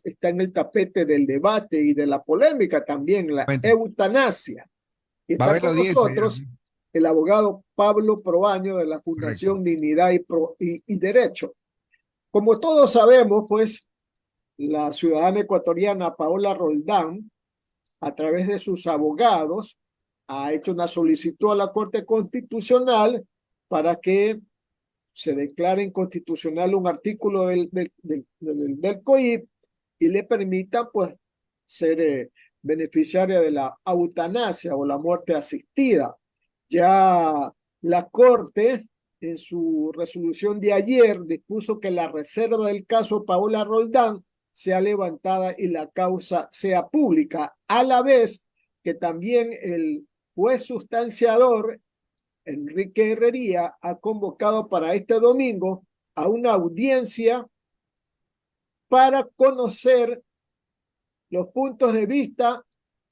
está en el tapete del debate y de la polémica también, la Cuente. eutanasia. Y Va a está haber la con audiencia ya. nosotros el abogado Pablo Proaño de la Correcto. Fundación Dignidad y Derecho. Como todos sabemos, pues la ciudadana ecuatoriana Paola Roldán, a través de sus abogados, ha hecho una solicitud a la Corte Constitucional para que se declare inconstitucional un artículo del COIP y le permita pues ser beneficiaria de la eutanasia o la muerte asistida. Ya la Corte, en su resolución de ayer, dispuso que la reserva del caso Paola Roldán sea levantada y la causa sea pública, a la vez que también el juez sustanciador Enrique Herrería ha convocado para este domingo a una audiencia para conocer los puntos de vista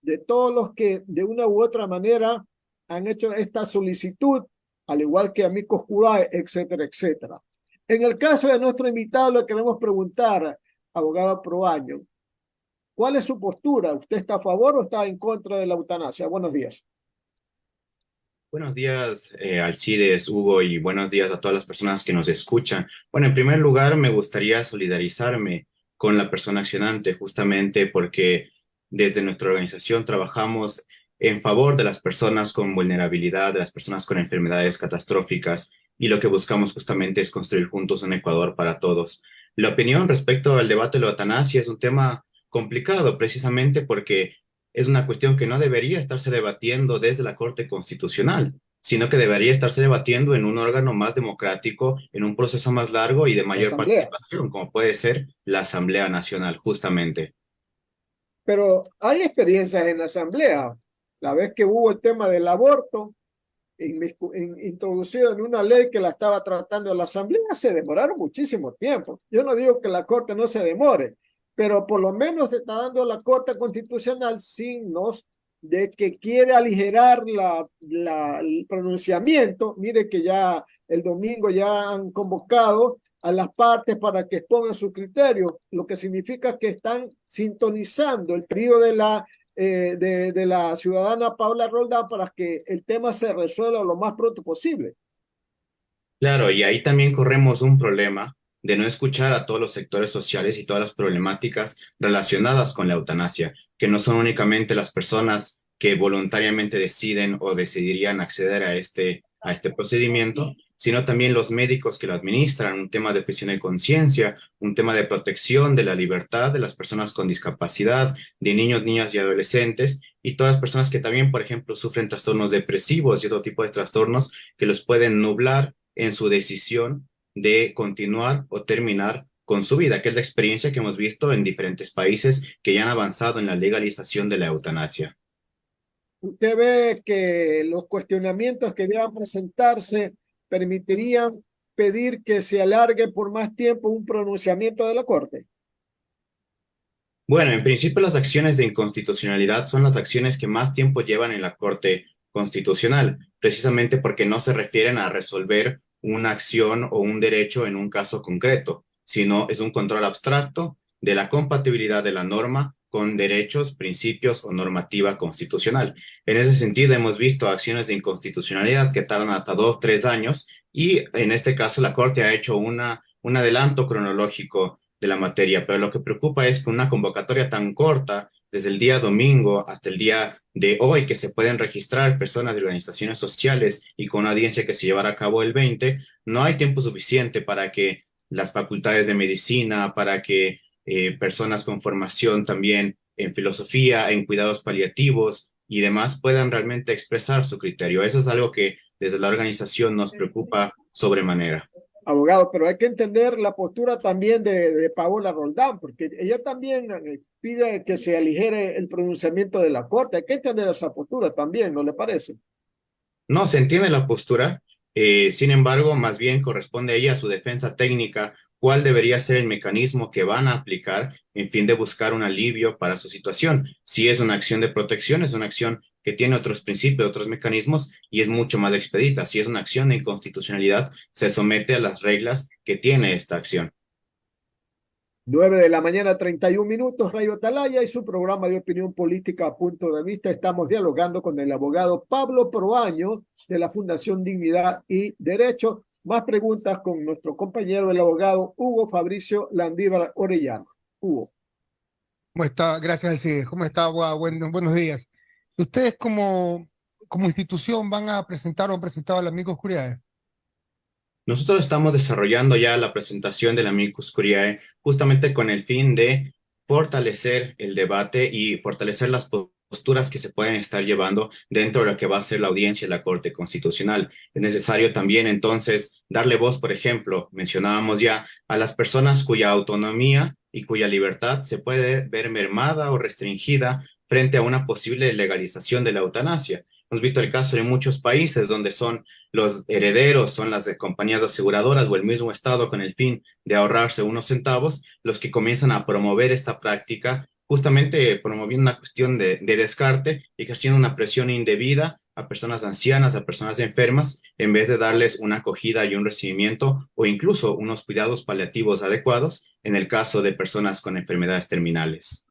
de todos los que de una u otra manera han hecho esta solicitud, al igual que amicus curiae, etcétera, etcétera. En el caso de nuestro invitado, le queremos preguntar, abogado Proaño, ¿cuál es su postura? ¿Usted está a favor o está en contra de la eutanasia? Buenos días. Buenos días, Alcides, Hugo, y buenos días a todas las personas que nos escuchan. Bueno, en primer lugar, me gustaría solidarizarme con la persona accionante, justamente porque desde nuestra organización trabajamos en favor de las personas con vulnerabilidad, de las personas con enfermedades catastróficas, y lo que buscamos justamente es construir juntos un Ecuador para todos. La opinión respecto al debate de la eutanasia es un tema complicado, precisamente porque es una cuestión que no debería estarse debatiendo desde la Corte Constitucional, sino que debería estarse debatiendo en un órgano más democrático, en un proceso más largo y de La mayor Asamblea. participación, como puede ser la Asamblea Nacional, justamente. Pero hay experiencias en la Asamblea. La vez que hubo el tema del aborto, introducido en una ley que la estaba tratando la Asamblea, se demoraron muchísimo tiempo. Yo no digo que la Corte no se demore, pero por lo menos está dando la Corte Constitucional signos de que quiere aligerar el pronunciamiento. Mire que ya el domingo ya han convocado a las partes para que expongan su criterio, lo que significa que están sintonizando el pedido de la ciudadana Paula Roldán para que el tema se resuelva lo más pronto posible. Claro, y ahí también corremos un problema de no escuchar a todos los sectores sociales y todas las problemáticas relacionadas con la eutanasia, que no son únicamente las personas que voluntariamente deciden o decidirían acceder a este procedimiento, sino también los médicos que lo administran, un tema de objeción de conciencia, un tema de protección de la libertad de las personas con discapacidad, de niños, niñas y adolescentes, y todas las personas que también, por ejemplo, sufren trastornos depresivos y otro tipo de trastornos que los pueden nublar en su decisión de continuar o terminar con su vida, que es la experiencia que hemos visto en diferentes países que ya han avanzado en la legalización de la eutanasia. Usted ve que los cuestionamientos que deban presentarse permitirían pedir que se alargue por más tiempo un pronunciamiento de la Corte. Bueno, en principio las acciones de inconstitucionalidad son las acciones que más tiempo llevan en la Corte Constitucional, precisamente porque no se refieren a resolver una acción o un derecho en un caso concreto, sino es un control abstracto de la compatibilidad de la norma con derechos, principios o normativa constitucional. En ese sentido, hemos visto acciones de inconstitucionalidad que tardan hasta 2 o 3 años y en este caso la Corte ha hecho un adelanto cronológico de la materia, pero lo que preocupa es que una convocatoria tan corta, desde el día domingo hasta el día de hoy, que se pueden registrar personas de organizaciones sociales y con una audiencia que se llevará a cabo el 20, no hay tiempo suficiente para que las facultades de medicina, para que personas con formación también en filosofía, en cuidados paliativos y demás puedan realmente expresar su criterio. Eso es algo que desde la organización nos preocupa sobremanera. Abogado, pero hay que entender la postura también de Paola Roldán, porque ella también pide que se aligere el pronunciamiento de la Corte. Hay que entender esa postura también, ¿no le parece? No, se entiende la postura, sin embargo, más bien corresponde a ella su defensa técnica, cuál debería ser el mecanismo que van a aplicar en fin de buscar un alivio para su situación. Si es una acción de protección, es una acción que tiene otros principios, otros mecanismos y es mucho más expedita. Si es una acción de inconstitucionalidad, se somete a las reglas que tiene esta acción. 9 de la mañana, 31 minutos, Radio Atalaya y su programa de opinión política a punto de vista. Estamos dialogando con el abogado Pablo Proaño de la Fundación Dignidad y Derecho. Más preguntas con nuestro compañero, el abogado Hugo Fabricio Landívar Orellana. Hugo. ¿Cómo está? Gracias, Alcides. ¿Cómo está? Buenos días. ¿Ustedes como institución van a presentar o han presentado al amigo Oscuridad? Nosotros estamos desarrollando ya la presentación del Amicus Curiae justamente con el fin de fortalecer el debate y fortalecer las posturas que se pueden estar llevando dentro de lo que va a ser la audiencia de la Corte Constitucional. Es necesario también entonces darle voz, por ejemplo, mencionábamos ya a las personas cuya autonomía y cuya libertad se puede ver mermada o restringida frente a una posible legalización de la eutanasia. Hemos visto el caso de muchos países donde son los herederos, son las de compañías aseguradoras o el mismo Estado con el fin de ahorrarse unos centavos, los que comienzan a promover esta práctica, justamente promoviendo una cuestión de descarte y ejerciendo una presión indebida a personas ancianas, a personas enfermas, en vez de darles una acogida y un recibimiento o incluso unos cuidados paliativos adecuados en el caso de personas con enfermedades terminales.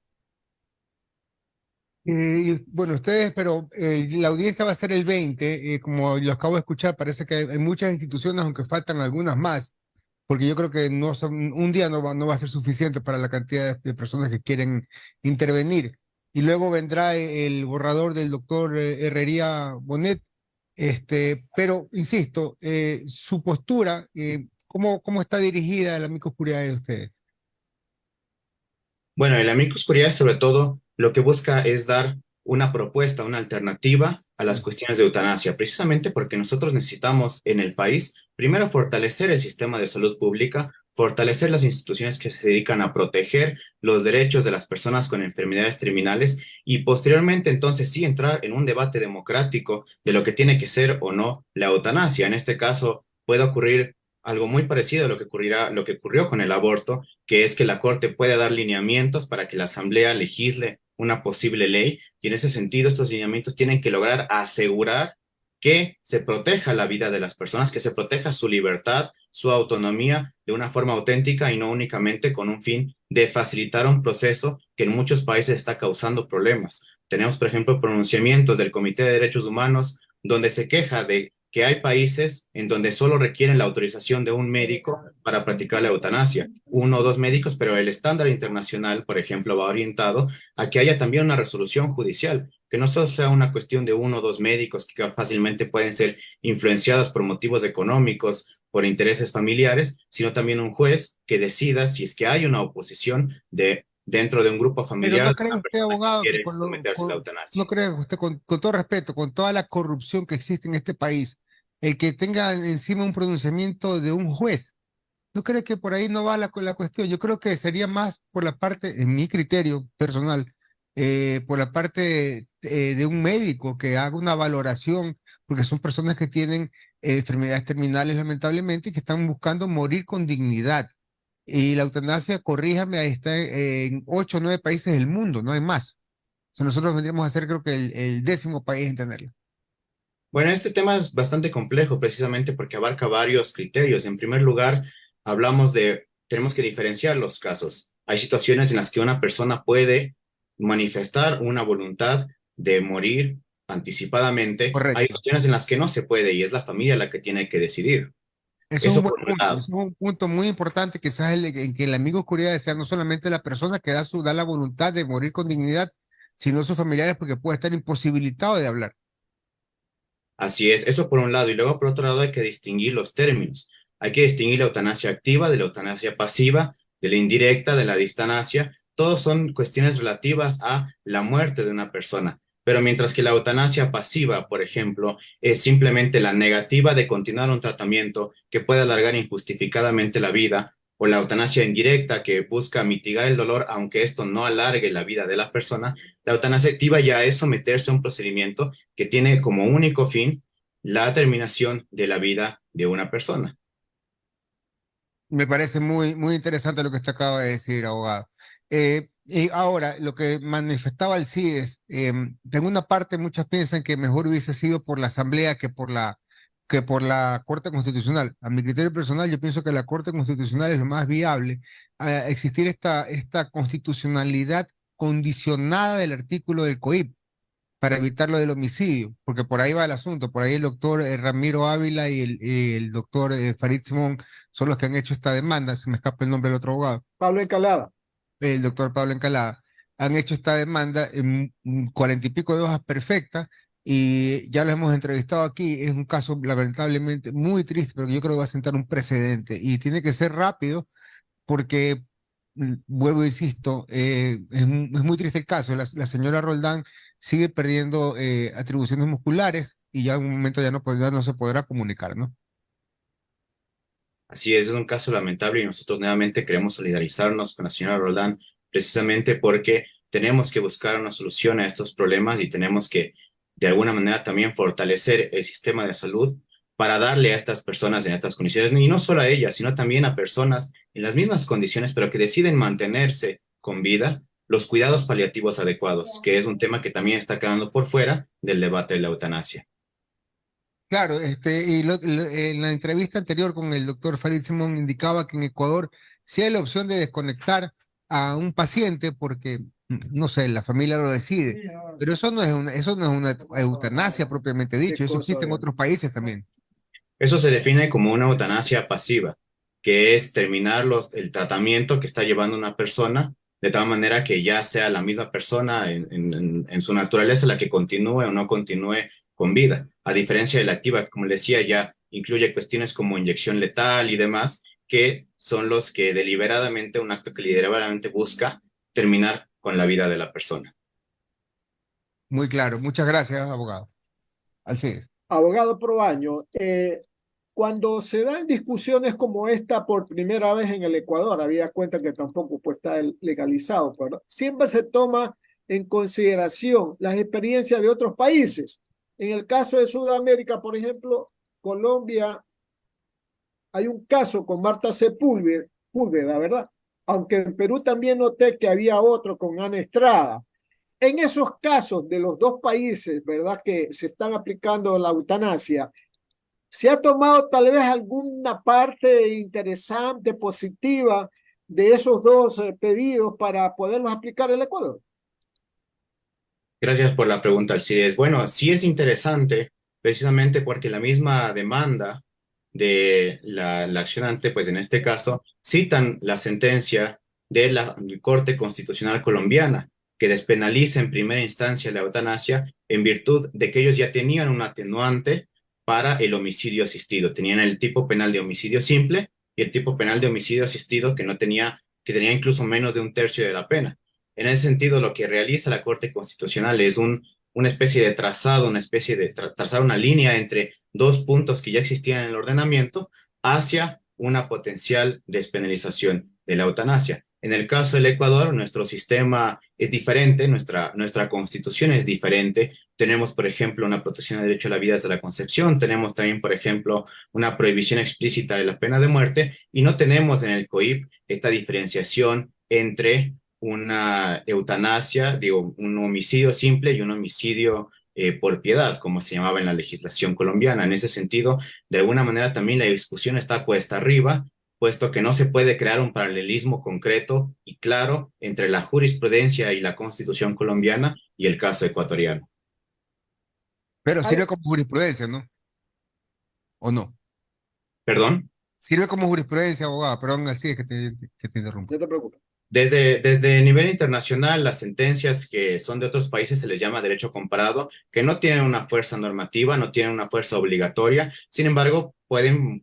Bueno, ustedes, pero la audiencia va a ser el 20, como lo acabo de escuchar, parece que hay muchas instituciones, aunque faltan algunas más, porque yo creo que un día no va a ser suficiente para la cantidad de personas que quieren intervenir. Y luego vendrá el borrador del doctor Herrería Bonet, pero insisto, su postura, ¿cómo está dirigida la microoscuridad de ustedes? Bueno, el Amicus Curiae sobre todo lo que busca es dar una propuesta, una alternativa a las cuestiones de eutanasia, precisamente porque nosotros necesitamos en el país, primero, fortalecer el sistema de salud pública, fortalecer las instituciones que se dedican a proteger los derechos de las personas con enfermedades terminales y posteriormente entonces sí entrar en un debate democrático de lo que tiene que ser o no la eutanasia. En este caso puede ocurrir algo muy parecido a lo que ocurrió con el aborto, que es que la Corte puede dar lineamientos para que la Asamblea legisle una posible ley, y en ese sentido estos lineamientos tienen que lograr asegurar que se proteja la vida de las personas, que se proteja su libertad, su autonomía de una forma auténtica y no únicamente con un fin de facilitar un proceso que en muchos países está causando problemas. Tenemos, por ejemplo, pronunciamientos del Comité de Derechos Humanos donde se queja de que hay países en donde solo requieren la autorización de un médico para practicar la eutanasia, uno o dos médicos, pero el estándar internacional, por ejemplo, va orientado a que haya también una resolución judicial, que no solo sea una cuestión de uno o dos médicos que fácilmente pueden ser influenciados por motivos económicos, por intereses familiares, sino también un juez que decida si es que hay una oposición dentro de un grupo Pero familiar ¿no de cree una usted, persona que abogado, que quiere someterse a la eutanasia. no cree usted, con todo respeto, con toda la corrupción que existe en este país, el que tenga encima un pronunciamiento de un juez, ¿no cree que por ahí no va la cuestión? Yo creo que sería más por la parte, en mi criterio personal, por la parte de un médico que haga una valoración, porque son personas que tienen enfermedades terminales, lamentablemente, y que están buscando morir con dignidad. Y la eutanasia, corríjame, está en 8 o 9 países del mundo, no hay más. O sea, nosotros vendríamos a ser, creo que el 10º país en tenerlo. Bueno, este tema es bastante complejo precisamente porque abarca varios criterios. En primer lugar, tenemos que diferenciar los casos. Hay situaciones en las que una persona puede manifestar una voluntad de morir anticipadamente. Hay Correcto. situaciones en las que no se puede y es la familia la que tiene que decidir. Eso es un Eso buen por un punto. lado. Eso es un punto muy importante, quizás en que el amigo oscuridad sea no solamente la persona que da la voluntad de morir con dignidad, sino sus familiares, porque puede estar imposibilitado de hablar. Así es, eso por un lado. Y luego por otro lado hay que distinguir los términos. Hay que distinguir la eutanasia activa de la eutanasia pasiva, de la indirecta, de la distanasia. Todos son cuestiones relativas a la muerte de una persona. Pero mientras que la eutanasia pasiva, por ejemplo, es simplemente la negativa de continuar un tratamiento que puede alargar injustificadamente la vida, o la eutanasia indirecta que busca mitigar el dolor aunque esto no alargue la vida de la persona, la eutanasia activa ya es someterse a un procedimiento que tiene como único fin la terminación de la vida de una persona. Me parece muy interesante lo que usted acaba de decir, abogado. Y ahora, lo que manifestaba Alcides, en una parte muchos piensan que mejor hubiese sido por la asamblea que por que por la Corte Constitucional. A mi criterio personal, yo pienso que la Corte Constitucional es lo más viable. Existir esta constitucionalidad condicionada del artículo del COIP para evitar lo del homicidio, porque por ahí va el asunto, por ahí el doctor Ramiro Ávila y el doctor Farid Simón son los que han hecho esta demanda, se me escapa el nombre del otro abogado, Pablo Encalada. el doctor Pablo Encalada, han hecho esta demanda en 40 y pico de hojas perfectas y ya lo hemos entrevistado aquí. Es un caso lamentablemente muy triste, pero yo creo que va a sentar un precedente y tiene que ser rápido porque, vuelvo, insisto, es muy triste el caso. La señora Roldán sigue perdiendo atribuciones musculares y ya en un momento ya no se podrá comunicar, ¿no? Así es un caso lamentable y nosotros nuevamente queremos solidarizarnos con la señora Roldán precisamente porque tenemos que buscar una solución a estos problemas y tenemos que de alguna manera también fortalecer el sistema de salud para darle a estas personas en estas condiciones, y no solo a ellas, sino también a personas en las mismas condiciones, pero que deciden mantenerse con vida, los cuidados paliativos adecuados, que es un tema que también está quedando por fuera del debate de la eutanasia. Claro, en la entrevista anterior con el doctor Farid Simón indicaba que en Ecuador sí hay la opción de desconectar a un paciente porque, no sé, la familia lo decide, pero eso no es una eutanasia propiamente dicho, ¿Qué eso cosa existe en es? otros países también. Eso se define como una eutanasia pasiva, que es terminar el tratamiento que está llevando una persona de tal manera que ya sea la misma persona en su naturaleza la que continúe o no continúe con vida. A diferencia de la activa, como le decía, ya incluye cuestiones como inyección letal y demás, que son los que deliberadamente, un acto que deliberadamente busca terminar con la vida de la persona. Muy claro, muchas gracias, abogado. Así es. Abogado Proaño, cuando se dan discusiones como esta por primera vez en el Ecuador, había cuenta que tampoco pues, está legalizado, pero siempre se toma en consideración las experiencias de otros países. En el caso de Sudamérica, por ejemplo, Colombia, hay un caso con Marta Sepúlveda, ¿verdad? Aunque en Perú también noté que había otro con Ana Estrada. En esos casos de los dos países, ¿verdad? Que se están aplicando la eutanasia, ¿se ha tomado tal vez alguna parte interesante, positiva de esos dos pedidos para poderlos aplicar en el Ecuador? Gracias por la pregunta, Alcides. Bueno, sí es interesante, precisamente porque la misma demanda de la accionante, pues en este caso, citan la sentencia de la Corte Constitucional Colombiana, que despenaliza en primera instancia la eutanasia en virtud de que ellos ya tenían un atenuante para el homicidio asistido. Tenían el tipo penal de homicidio simple y el tipo penal de homicidio asistido que tenía incluso menos de un tercio de la pena. En ese sentido, lo que realiza la Corte Constitucional es una especie de trazado, una especie de trazar una línea entre dos puntos que ya existían en el ordenamiento hacia una potencial despenalización de la eutanasia. En el caso del Ecuador, nuestro sistema es diferente, nuestra constitución es diferente. Tenemos, por ejemplo, una protección del derecho a la vida desde la concepción, tenemos también, por ejemplo, una prohibición explícita de la pena de muerte y no tenemos en el COIP esta diferenciación entre una eutanasia, digo, un homicidio simple y un homicidio por piedad, como se llamaba en la legislación colombiana. En ese sentido, de alguna manera también la discusión está cuesta arriba, puesto que no se puede crear un paralelismo concreto y claro entre la jurisprudencia y la constitución colombiana y el caso ecuatoriano. Pero Hay, sirve como jurisprudencia, ¿no? ¿O no? ¿Perdón? Sirve como jurisprudencia, abogado, perdón, así es que te interrumpo. no te preocupes. Desde nivel internacional, las sentencias que son de otros países se les llama derecho comparado, que no tienen una fuerza normativa, no tienen una fuerza obligatoria, sin embargo, pueden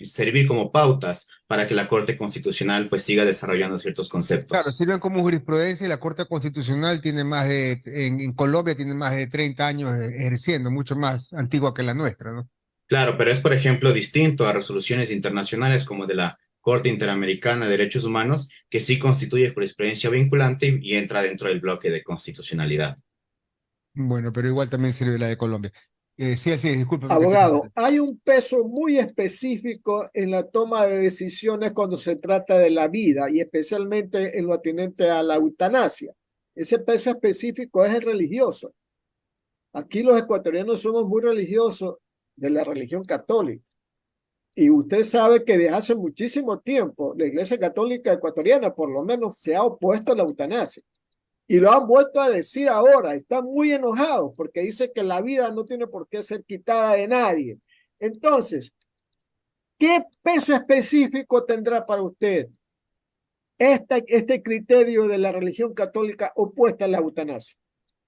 servir como pautas para que la Corte Constitucional pues siga desarrollando ciertos Claro, conceptos. sirven como jurisprudencia y la Corte Constitucional tiene en Colombia tiene más de 30 años ejerciendo, mucho más antigua que la nuestra, ¿no? Claro, pero es, por ejemplo, distinto a resoluciones internacionales como de la Corte Interamericana de Derechos Humanos, que sí constituye jurisprudencia vinculante y entra dentro del bloque de constitucionalidad. Bueno, pero igual también sirve la de Colombia. Sí, así es, discúlpame que te... Abogado, hay un peso muy específico en la toma de decisiones cuando se trata de la vida y especialmente en lo atinente a la eutanasia. Ese peso específico es el religioso. Aquí los ecuatorianos somos muy religiosos de la religión católica. Y usted sabe que desde hace muchísimo tiempo la Iglesia Católica Ecuatoriana por lo menos se ha opuesto a la eutanasia. Y lo han vuelto a decir ahora, están muy enojados porque dice que la vida no tiene por qué ser quitada de nadie. Entonces, ¿qué peso específico tendrá para usted este criterio de la religión católica opuesta a la eutanasia?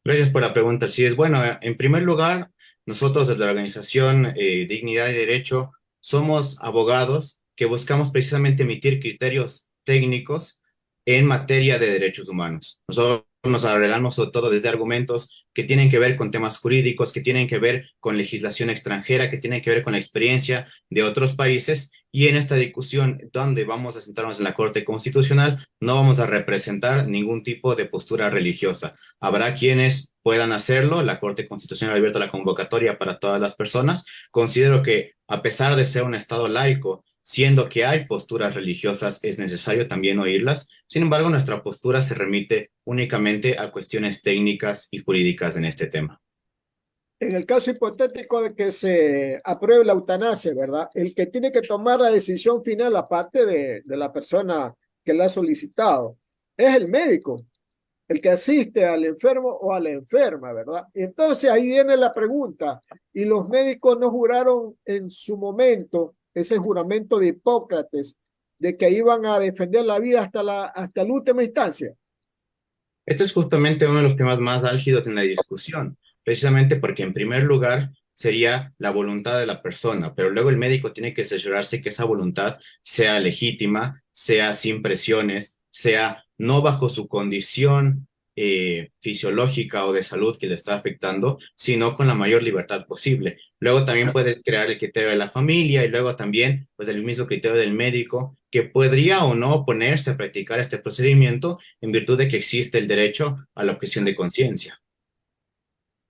Gracias por la pregunta. Sí, es bueno. En primer lugar, nosotros desde la organización Dignidad y Derecho somos abogados que buscamos precisamente emitir criterios técnicos en materia de derechos humanos. Nosotros nos arreglamos sobre todo desde argumentos que tienen que ver con temas jurídicos, que tienen que ver con legislación extranjera, que tienen que ver con la experiencia de otros países. Y en esta discusión, donde vamos a sentarnos en la Corte Constitucional, no vamos a representar ningún tipo de postura religiosa. Habrá quienes puedan hacerlo. La Corte Constitucional ha abierto la convocatoria para todas las personas. Considero que, a pesar de ser un Estado laico, siendo que hay posturas religiosas, es necesario también oírlas. Sin embargo, nuestra postura se remite únicamente a cuestiones técnicas y jurídicas en este tema. En el caso hipotético de que se apruebe la eutanasia, ¿verdad? El que tiene que tomar la decisión final, aparte de la persona que la ha solicitado, es el médico, el que asiste al enfermo o a la enferma, ¿verdad? Entonces ahí viene la pregunta, ¿y los médicos no juraron en su momento ese juramento de Hipócrates de que iban a defender la vida hasta la última instancia? Este es justamente uno de los temas más álgidos en la discusión, precisamente porque en primer lugar sería la voluntad de la persona, pero luego el médico tiene que asegurarse que esa voluntad sea legítima, sea sin presiones, sea no bajo su condición fisiológica o de salud que le está afectando, sino con la mayor libertad posible. Luego también puede crear el criterio de la familia y luego también pues el mismo criterio del médico que podría o no oponerse a practicar este procedimiento en virtud de que existe el derecho a la objeción de conciencia.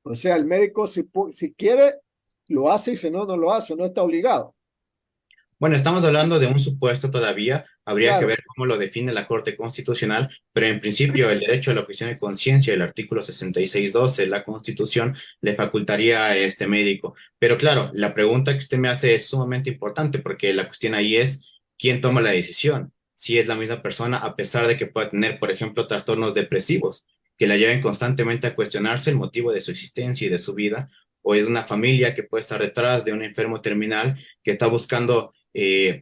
O sea, el médico si quiere, lo hace y si no, no lo hace, no está obligado. Bueno, estamos hablando de un supuesto todavía, habría que Claro. ver cómo lo define la Corte Constitucional, pero en principio el derecho a la objeción de conciencia, el artículo 66.12 de la Constitución, le facultaría a este médico. Pero claro, la pregunta que usted me hace es sumamente importante porque la cuestión ahí es quién toma la decisión, si es la misma persona a pesar de que pueda tener, por ejemplo, trastornos depresivos que la lleven constantemente a cuestionarse el motivo de su existencia y de su vida, o es una familia que puede estar detrás de un enfermo terminal que está buscando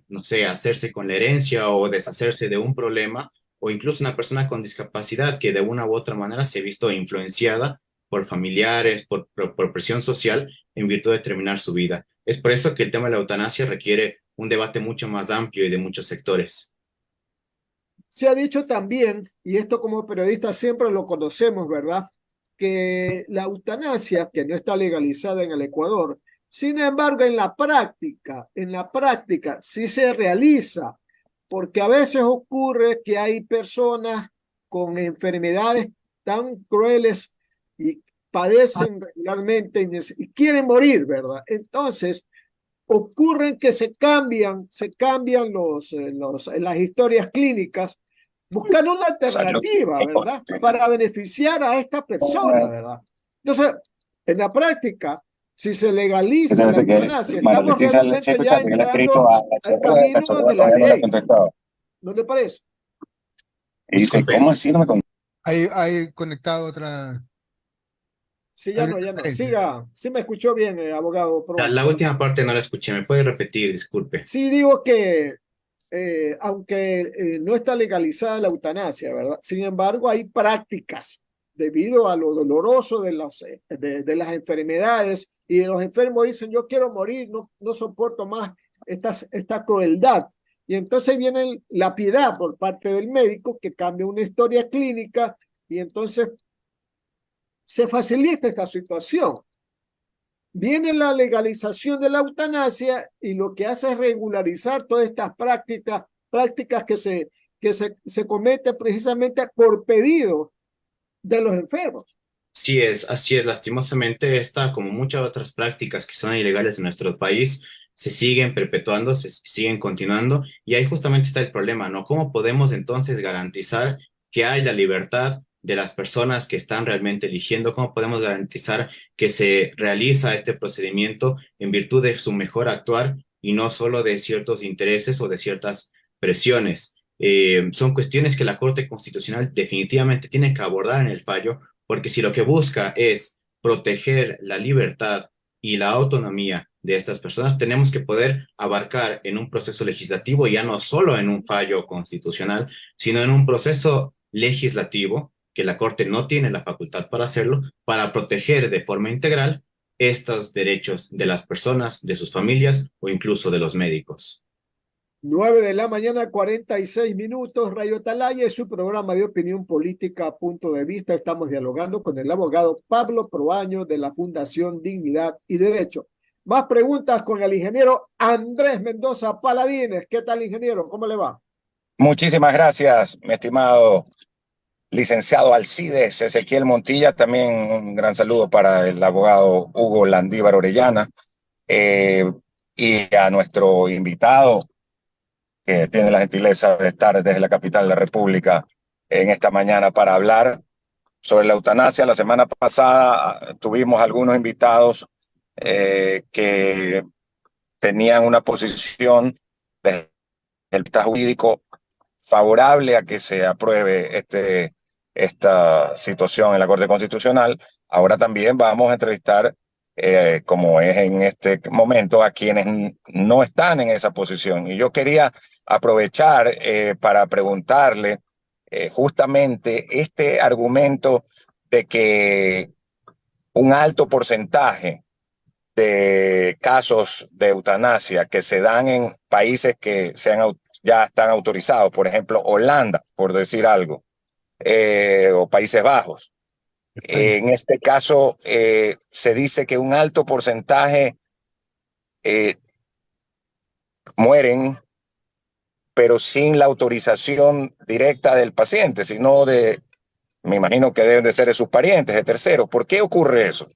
no sé, hacerse con la herencia o deshacerse de un problema, o incluso una persona con discapacidad que de una u otra manera se ha visto influenciada por familiares, por presión social en virtud de terminar su vida. Es por eso que el tema de la eutanasia requiere un debate mucho más amplio y de muchos sectores. Se ha dicho también, y esto como periodistas siempre lo conocemos, ¿verdad? Que la eutanasia, que no está legalizada en el Ecuador, sin embargo, en la práctica sí se realiza, porque a veces ocurre que hay personas con enfermedades tan crueles y padecen regularmente y quieren morir, ¿verdad? Entonces, ocurren que se cambian las historias clínicas, buscando una alternativa, ¿verdad? Para beneficiar a esta persona, ¿verdad? Entonces, en la práctica, si se legaliza la eutanasia, estamos realmente ya entrando al camino de la ley. ¿No le parece? Y dice, ¿cómo así no me contestó? Hay conectado otra. Sí, ya no. Siga. Sí me escuchó bien, abogado. La última parte no la escuché, ¿me puede repetir? Disculpe. Sí, digo que aunque no está legalizada la eutanasia, ¿verdad? Sin embargo, hay prácticas debido a lo doloroso de las enfermedades y los enfermos dicen, yo quiero morir, no soporto más esta crueldad. Y entonces viene la piedad por parte del médico que cambia una historia clínica y entonces se facilita esta situación. Viene la legalización de la eutanasia y lo que hace es regularizar todas estas prácticas que se cometen precisamente por pedido de los enfermos. Así es. Lastimosamente, esta, como muchas otras prácticas que son ilegales en nuestro país, se siguen perpetuando, se siguen continuando, y ahí justamente está el problema, ¿no? ¿Cómo podemos entonces garantizar que hay la libertad de las personas que están realmente eligiendo? ¿Cómo podemos garantizar que se realiza este procedimiento en virtud de su mejor actuar y no solo de ciertos intereses o de ciertas presiones? Son cuestiones que la Corte Constitucional definitivamente tiene que abordar en el fallo, porque si lo que busca es proteger la libertad y la autonomía de estas personas, tenemos que poder abarcar en un proceso legislativo, ya no solo en un fallo constitucional, sino en un proceso legislativo, que la Corte no tiene la facultad para hacerlo, para proteger de forma integral estos derechos de las personas, de sus familias o incluso de los médicos. 9 de la mañana, 46 minutos. Rayo Atalaya es su programa de opinión política, punto de vista. Estamos dialogando con el abogado Pablo Proaño de la Fundación Dignidad y Derecho. Más preguntas con el ingeniero Andrés Mendoza Paladines. ¿Qué tal, ingeniero? ¿Cómo le va? Muchísimas gracias, mi estimado licenciado Alcides Ezequiel Montilla. También un gran saludo para el abogado Hugo Landívar Orellana, y a nuestro invitado, que tiene la gentileza de estar desde la capital de la República en esta mañana para hablar sobre la eutanasia. La semana pasada tuvimos algunos invitados que tenían una posición desde el punto jurídico favorable a que se apruebe esta situación en la Corte Constitucional. Ahora también vamos a entrevistar, como es en este momento, a quienes no están en esa posición. Y yo quería aprovechar para preguntarle justamente este argumento de que un alto porcentaje de casos de eutanasia que se dan en países que ya están autorizados, por ejemplo, Holanda, por decir algo, o Países Bajos. En este caso, se dice que un alto porcentaje mueren, pero sin la autorización directa del paciente, sino me imagino que deben de ser de sus parientes, de terceros. ¿Por qué ocurre eso?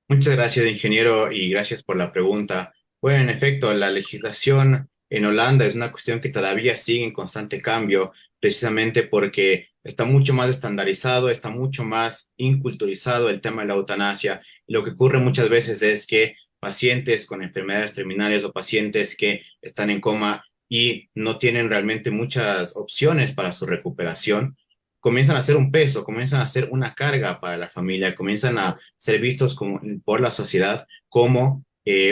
Muchas gracias, ingeniero, y gracias por la pregunta. Bueno, en efecto, la legislación en Holanda es una cuestión que todavía sigue en constante cambio, precisamente porque está mucho más estandarizado, está mucho más inculturizado el tema de la eutanasia. Y lo que ocurre muchas veces es que pacientes con enfermedades terminales o pacientes que están en coma y no tienen realmente muchas opciones para su recuperación, comienzan a ser un peso, comienzan a ser una carga para la familia, comienzan a ser vistos por la sociedad como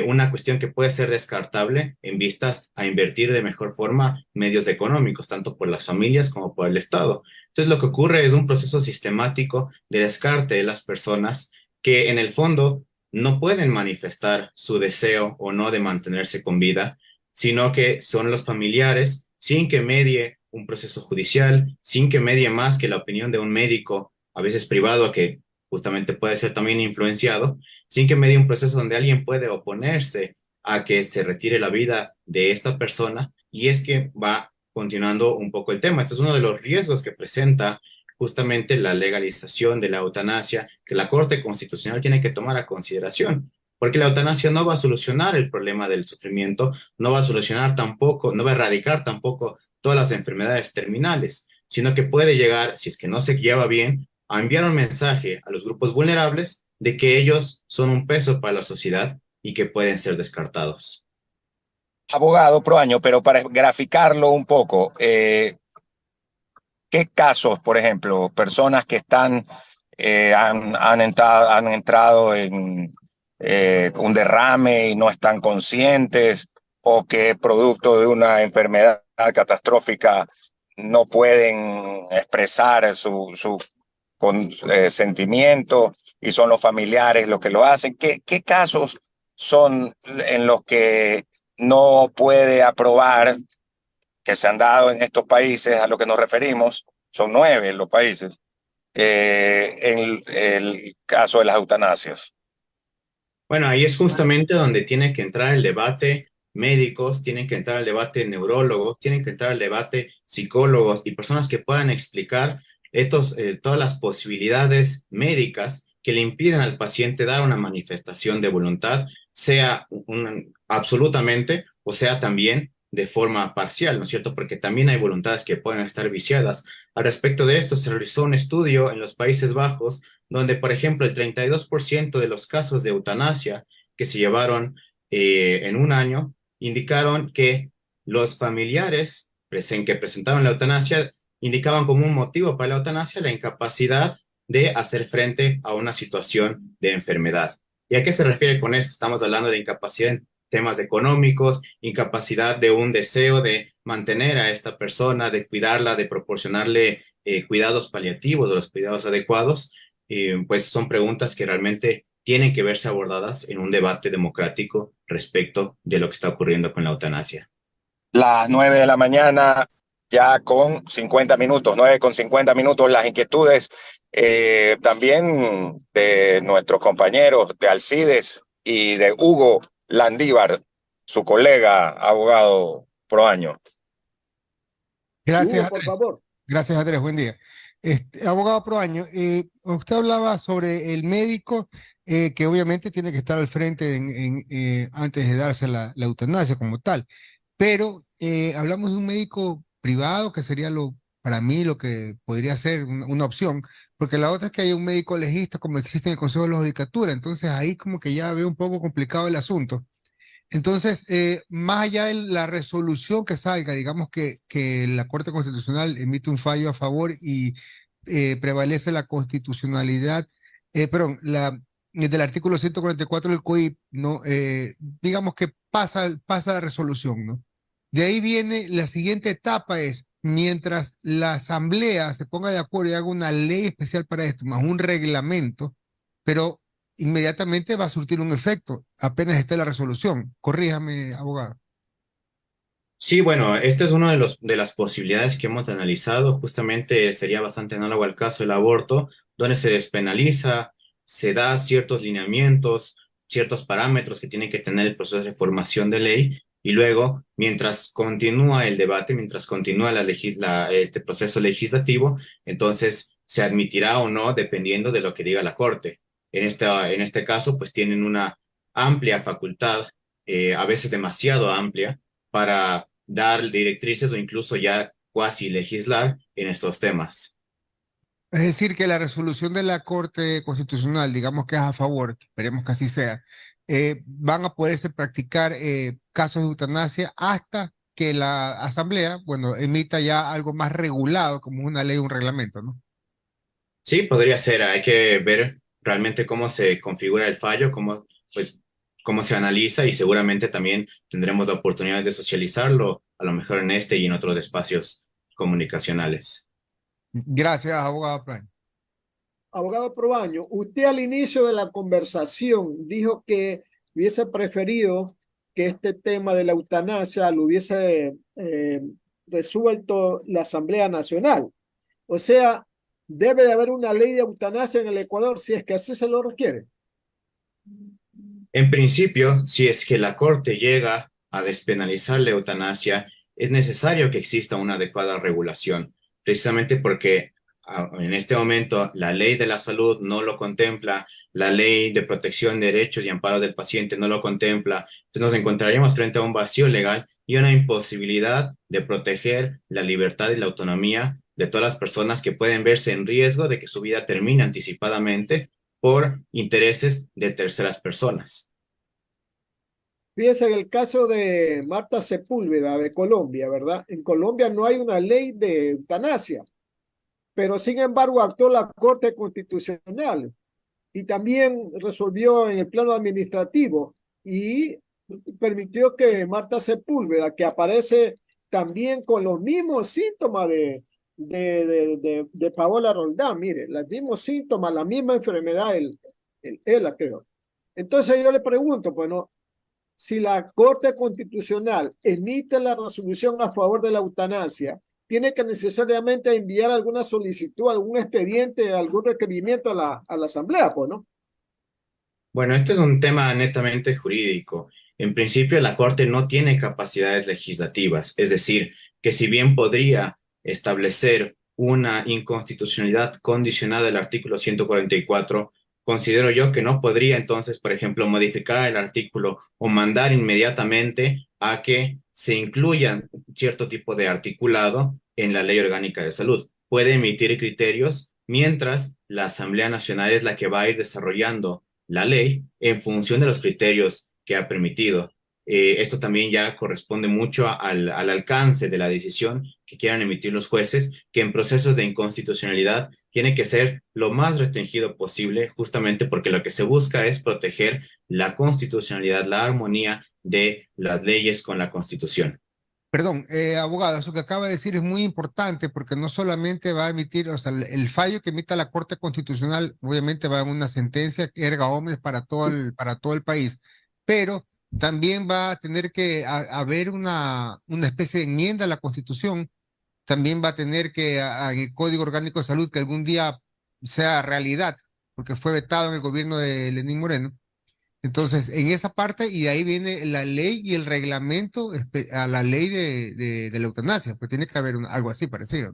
una cuestión que puede ser descartable en vistas a invertir de mejor forma medios económicos, tanto por las familias como por el Estado. Entonces, lo que ocurre es un proceso sistemático de descarte de las personas que en el fondo no pueden manifestar su deseo o no de mantenerse con vida, sino que son los familiares, sin que medie un proceso judicial, sin que medie más que la opinión de un médico, a veces privado, que justamente puede ser también influenciado, sin que medie un proceso donde alguien puede oponerse a que se retire la vida de esta persona, y es que va continuando un poco el tema. Este es uno de los riesgos que presenta justamente la legalización de la eutanasia, que la Corte Constitucional tiene que tomar a consideración, porque la eutanasia no va a solucionar el problema del sufrimiento, no va a solucionar tampoco, no va a erradicar tampoco todas las enfermedades terminales, sino que puede llegar, si es que no se lleva bien, a enviar un mensaje a los grupos vulnerables de que ellos son un peso para la sociedad y que pueden ser descartados. Abogado Proaño, pero para graficarlo un poco, ¿qué casos, por ejemplo, personas que han entrado en un derrame y no están conscientes, o que producto de una enfermedad catastrófica no pueden expresar su sentimiento y son los familiares los que lo hacen? ¿Qué casos son en los que no puede aprobar, que se han dado en estos países a los que nos referimos? Son 9 los países, en el caso de las eutanasias. Bueno, ahí es justamente donde tiene que entrar el debate médicos, tienen que entrar al debate neurólogos, tienen que entrar al debate psicólogos y personas que puedan explicar todas las posibilidades médicas que le impiden al paciente dar una manifestación de voluntad, sea absolutamente o sea también de forma parcial, ¿no es cierto? Porque también hay voluntades que pueden estar viciadas. Al respecto de esto, se realizó un estudio en los Países Bajos, donde, por ejemplo, el 32% de los casos de eutanasia que se llevaron en un año indicaron que los familiares que presentaban la eutanasia indicaban como un motivo para la eutanasia la incapacidad de hacer frente a una situación de enfermedad. ¿Y a qué se refiere con esto? Estamos hablando de incapacidad en temas económicos, incapacidad de un deseo de mantener a esta persona, de cuidarla, de proporcionarle cuidados paliativos o los cuidados adecuados. Pues son preguntas que realmente tienen que verse abordadas en un debate democrático respecto de lo que está ocurriendo con la eutanasia. Las 9 de la mañana, ya con 50 minutos, 9 con 50 minutos, las inquietudes también de nuestros compañeros de Alcides y de Hugo Landívar, su colega abogado Proaño. Gracias, Hugo, por Andrés. favor. Gracias, Andrés. Buen día. Abogado Proaño, usted hablaba sobre el médico que obviamente tiene que estar al frente antes de darse la eutanasia como tal, pero hablamos de un médico privado que sería para mí lo que podría ser una opción, porque la otra es que hay un médico legista como existe en el Consejo de la Judicatura, entonces ahí como que ya veo un poco complicado el asunto. Entonces, más allá de la resolución que salga, digamos que la Corte Constitucional emite un fallo a favor y prevalece la constitucionalidad, perdón, del artículo 144 del COIP, ¿no? Digamos que pasa la resolución, ¿no? De ahí viene la siguiente etapa es, mientras la Asamblea se ponga de acuerdo y haga una ley especial para esto, más un reglamento, pero inmediatamente va a surtir un efecto, apenas esté la resolución. Corríjame, abogado. Sí, bueno, este es uno de las posibilidades que hemos analizado. Justamente sería bastante análogo al caso del aborto, donde se despenaliza, se da ciertos lineamientos, ciertos parámetros que tiene que tener el proceso de formación de ley, y luego, mientras continúa el debate, mientras continúa este proceso legislativo, entonces se admitirá o no, dependiendo de lo que diga la Corte. En este caso, pues tienen una amplia facultad, a veces demasiado amplia, para dar directrices o incluso ya cuasi legislar en estos temas. Es decir, que la resolución de la Corte Constitucional, digamos que es a favor, que esperemos que así sea, van a poderse practicar casos de eutanasia hasta que la Asamblea, bueno, emita ya algo más regulado, como una ley o un reglamento, ¿no? Sí, podría ser. Hay que ver realmente cómo se configura el fallo, cómo se analiza, y seguramente también tendremos la oportunidad de socializarlo, a lo mejor en este y en otros espacios comunicacionales. Gracias, abogado Prime. Abogado Proaño, usted al inicio de la conversación dijo que hubiese preferido que este tema de la eutanasia lo hubiese resuelto la Asamblea Nacional. O sea, debe de haber una ley de eutanasia en el Ecuador si es que así se lo requiere. En principio, si es que la Corte llega a despenalizar la eutanasia, es necesario que exista una adecuada regulación, precisamente porque en este momento la ley de la salud no lo contempla, la ley de protección de derechos y amparos del paciente no lo contempla. Entonces nos encontraríamos frente a un vacío legal y una imposibilidad de proteger la libertad y la autonomía de todas las personas que pueden verse en riesgo de que su vida termine anticipadamente por intereses de terceras personas. Fíjense en el caso de Marta Sepúlveda de Colombia, ¿verdad? En Colombia no hay una ley de eutanasia, pero sin embargo actuó la Corte Constitucional y también resolvió en el plano administrativo y permitió que Marta Sepúlveda, que aparece también con los mismos síntomas de Paola Roldán, mire, los mismos síntomas, la misma enfermedad, él la creo. Entonces yo le pregunto, bueno, si la Corte Constitucional emite la resolución a favor de la eutanasia, tiene que necesariamente enviar alguna solicitud, algún expediente, algún requerimiento a la Asamblea, pues, ¿no? Bueno, este es un tema netamente jurídico. En principio, la Corte no tiene capacidades legislativas, es decir, que si bien podría establecer una inconstitucionalidad condicionada del artículo 144, considero yo que no podría entonces, por ejemplo, modificar el artículo o mandar inmediatamente a que se incluya cierto tipo de articulado en la Ley Orgánica de Salud. puede emitir criterios, mientras la Asamblea Nacional es la que va a ir desarrollando la ley en función de los criterios que ha permitido. Esto también ya corresponde mucho al alcance de la decisión que quieran emitir los jueces, que en procesos de inconstitucionalidad tiene que ser lo más restringido posible, justamente porque lo que se busca es proteger la constitucionalidad, la armonía de las leyes con la Constitución. Perdón, abogado, eso que acaba de decir es muy importante porque no solamente va a emitir, o sea, el fallo que emita la Corte Constitucional obviamente va a una sentencia erga omnes para todo el país, pero también va a tener que haber una especie de enmienda a la Constitución, también va a tener que el Código Orgánico de Salud que algún día sea realidad, porque fue vetado en el gobierno de Lenín Moreno. Entonces, en esa parte, y de ahí viene la ley y el reglamento a la ley de la eutanasia, pues tiene que haber algo así parecido.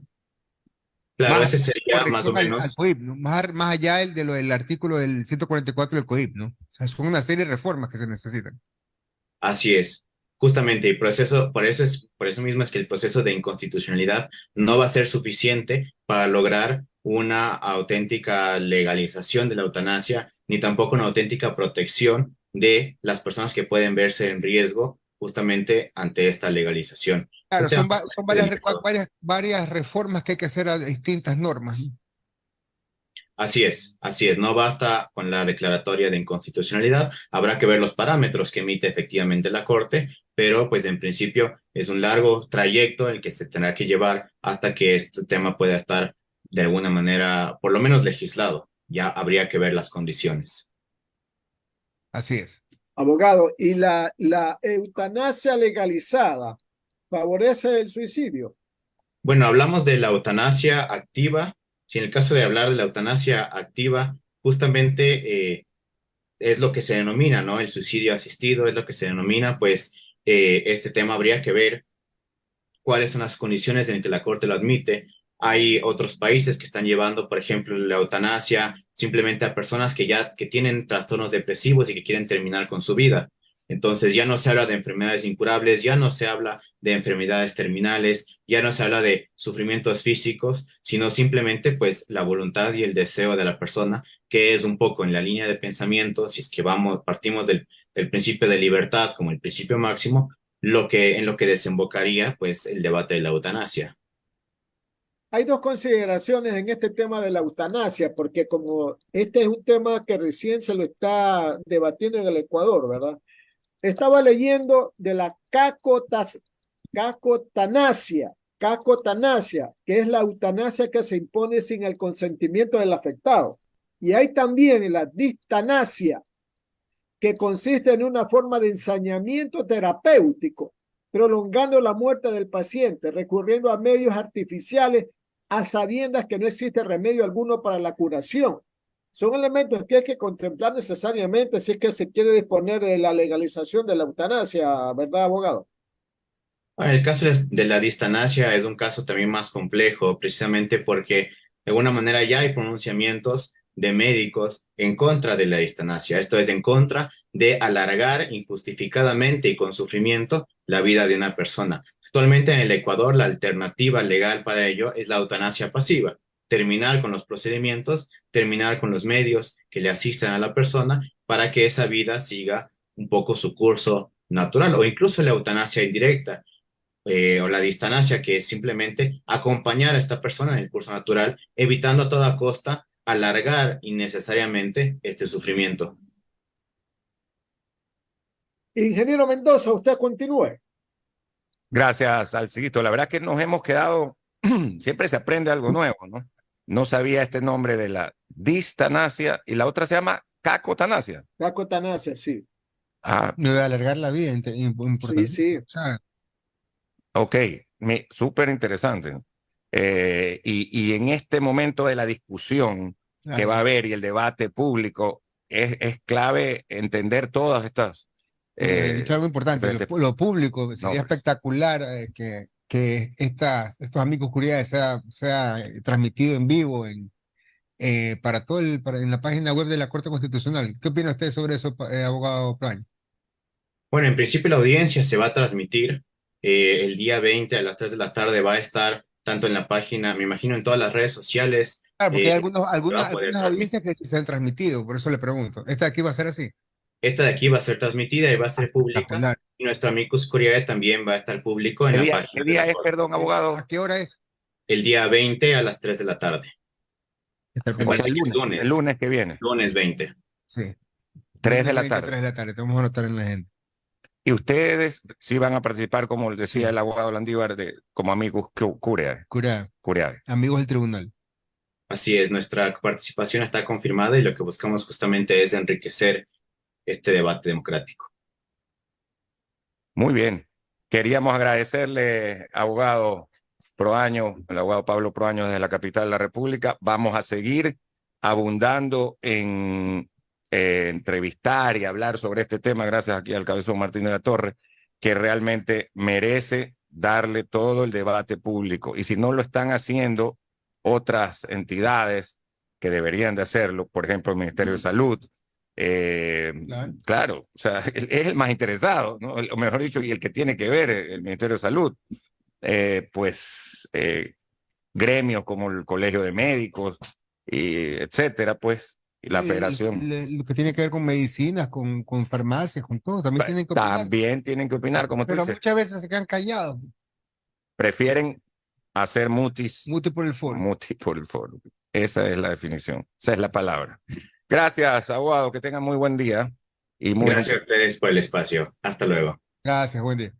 Claro, Más ese allá de sería más o corrección al menos. COIP, ¿no? Más allá de lo del artículo del 144 del COIP, ¿no? O sea, son una serie de reformas que se necesitan. Así es, justamente, y por eso mismo es que el proceso de inconstitucionalidad no va a ser suficiente para lograr una auténtica legalización de la eutanasia, ni tampoco una auténtica protección de las personas que pueden verse en riesgo justamente ante esta legalización. Claro, Un tema son delicado. varias reformas que hay que hacer a distintas normas, ¿no? Así es, no basta con la declaratoria de inconstitucionalidad, habrá que ver los parámetros que emite efectivamente la Corte, pero pues en principio es un largo trayecto el que se tendrá que llevar hasta que este tema pueda estar de alguna manera, por lo menos legislado, ya habría que ver las condiciones. Así es. Abogado, ¿y la eutanasia legalizada favorece el suicidio? Bueno, hablamos de la eutanasia activa. Si en el caso de hablar de la eutanasia activa, justamente es lo que se denomina, ¿no? El suicidio asistido es lo que se denomina, pues este tema habría que ver cuáles son las condiciones en que la Corte lo admite. Hay otros países que están llevando, por ejemplo, la eutanasia simplemente a personas que tienen trastornos depresivos y que quieren terminar con su vida. Entonces ya no se habla de enfermedades incurables, ya no se habla de enfermedades terminales, ya no se habla de sufrimientos físicos, sino simplemente pues la voluntad y el deseo de la persona, que es un poco en la línea de pensamiento, si es que partimos del principio de libertad como el principio máximo, en lo que desembocaría pues el debate de la eutanasia. Hay dos consideraciones en este tema de la eutanasia, porque como este es un tema que recién se lo está debatiendo en el Ecuador, ¿verdad? Estaba leyendo de la cacotanasia, que es la eutanasia que se impone sin el consentimiento del afectado. Y hay también la distanasia, que consiste en una forma de ensañamiento terapéutico, prolongando la muerte del paciente, recurriendo a medios artificiales a sabiendas que no existe remedio alguno para la curación. Son elementos que hay que contemplar necesariamente si es que se quiere disponer de la legalización de la eutanasia, ¿verdad, abogado? Bueno, el caso de la distanasia es un caso también más complejo, precisamente porque de alguna manera ya hay pronunciamientos de médicos en contra de la distanasia. Esto es en contra de alargar injustificadamente y con sufrimiento la vida de una persona. Actualmente en el Ecuador la alternativa legal para ello es la eutanasia pasiva, terminar con los procedimientos, terminar con los medios que le asistan a la persona para que esa vida siga un poco su curso natural, o incluso la eutanasia indirecta, o la distanasia, que es simplemente acompañar a esta persona en el curso natural, evitando a toda costa alargar innecesariamente este sufrimiento. Ingeniero Mendoza, usted continúe. Gracias, Alciguito. La verdad que nos hemos quedado, siempre se aprende algo nuevo, ¿no? No sabía este nombre de la distanasia y la otra se llama cacotanasia. Cacotanasia, sí. Ah, Me voy a alargar la vida, Sí, importantísimo. sí. O sea, ok, súper interesante. Y en este momento de la discusión que va a haber y el debate público, es clave entender todas estas dicho algo importante, diferentes lo público, sería nombres. espectacular que estos amigos oscuridades sea transmitido en vivo para en la página web de la Corte Constitucional. ¿Qué opina usted sobre eso, abogado Plañ? Bueno, en principio la audiencia se va a transmitir el día 20 a las 3 de la tarde, va a estar tanto en la página, me imagino en todas las redes sociales. Claro, porque hay Se va a poder algunas transmitir. audiencias que sí se han transmitido, por eso le pregunto. ¿Esta de aquí va a ser así? Esta de aquí va a ser transmitida y va a ser pública. Espectacular. Y nuestro amicus curiae también va a estar público en la ¿Qué página de día la es, Corte. perdón, abogado? ¿A qué hora es? El día 20 a las 3 de la tarde. Está O sea, pendiente. el lunes que viene, Lunes 20. Sí. 3 de la 20, tarde. 3 de la tarde. Te vamos a anotar en la agenda. Y ustedes sí van a participar, como decía Sí. el abogado Landívar, como amigos curiae. Cura, amigos del tribunal. Así es, nuestra participación está confirmada y lo que buscamos justamente es enriquecer este debate democrático. Muy bien. Queríamos agradecerle, abogado Proaño, el abogado Pablo Proaño desde la capital de la República. Vamos a seguir abundando en entrevistar y hablar sobre este tema, gracias aquí al cabezón Martín de la Torre, que realmente merece darle todo el debate público. Y si no lo están haciendo otras entidades que deberían de hacerlo, por ejemplo, el Ministerio de Salud, claro, o sea, es el más interesado, ¿no? O mejor dicho, y el que tiene que ver el Ministerio de Salud, gremios como el Colegio de Médicos, y etcétera, pues, y la Federación. Lo que tiene que ver con medicinas, con farmacias, con todo, también tienen que opinar. También tienen que opinar, como tú Pero dices. muchas veces se quedan callados. Prefieren hacer mutis. Muti por el foro. Mutis por el foro. Esa es la definición, esa es la palabra. Gracias, abogado, que tengan muy buen día. Y muy Gracias a ustedes por el espacio. Hasta luego. Gracias, buen día.